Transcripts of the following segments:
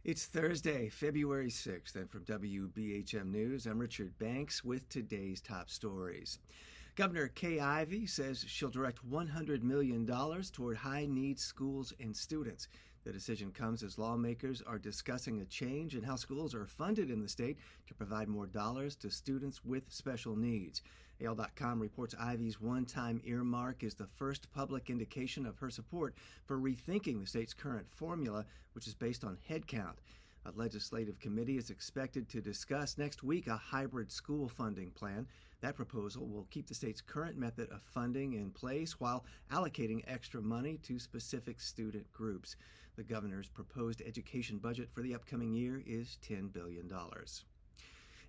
It's Thursday, February 6th, and from WBHM News, I'm Richard Banks with today's top stories. Governor Kay Ivey says she'll direct $100 million toward high-needs schools and students. The decision comes as lawmakers are discussing a change in how schools are funded in the state to provide more dollars to students with special needs. AL.com reports Ivey's one-time earmark is the first public indication of her support for rethinking the state's current formula, which is based on headcount. A legislative committee is expected to discuss next week a hybrid school funding plan. That proposal will keep the state's current method of funding in place while allocating extra money to specific student groups. The governor's proposed education budget for the upcoming year is $10 billion.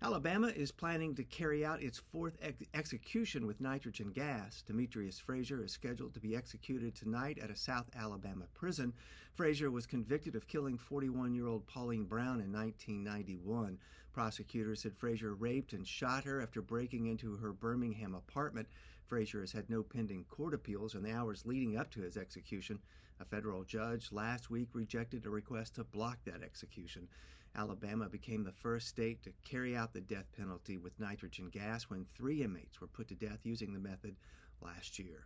Alabama is planning to carry out its fourth execution with nitrogen gas. Demetrius Frazier is scheduled to be executed tonight at a South Alabama prison. Frazier was convicted of killing 41-year-old Pauline Brown in 1991. Prosecutors said Frazier raped and shot her after breaking into her Birmingham apartment. Frazier has had no pending court appeals in the hours leading up to his execution. A federal judge last week rejected a request to block that execution. Alabama became the first state to carry out the death penalty with nitrogen gas when 3 inmates were put to death using the method last year.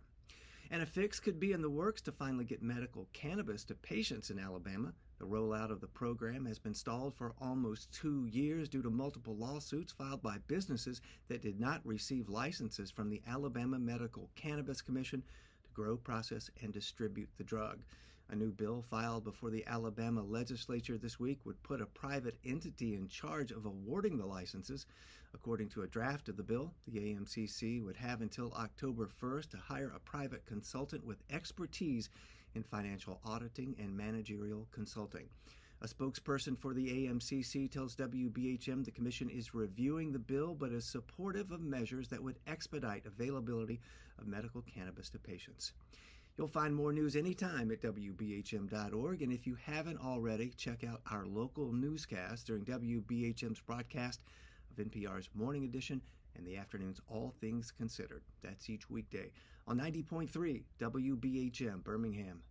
And a fix could be in the works to finally get medical cannabis to patients in Alabama. The rollout of the program has been stalled for almost 2 years due to multiple lawsuits filed by businesses that did not receive licenses from the Alabama Medical Cannabis Commission to grow, process, and distribute the drug. A new bill filed before the Alabama legislature this week would put a private entity in charge of awarding the licenses. According to a draft of the bill, the AMCC would have until October 1st to hire a private consultant with expertise in financial auditing and managerial consulting. A spokesperson for the AMCC tells WBHM the commission is reviewing the bill but is supportive of measures that would expedite availability of medical cannabis to patients. You'll find more news anytime at WBHM.org, and if you haven't already, check out our local newscast during WBHM's broadcast of NPR's Morning Edition and the afternoon's All Things Considered. That's each weekday on 90.3 WBHM Birmingham.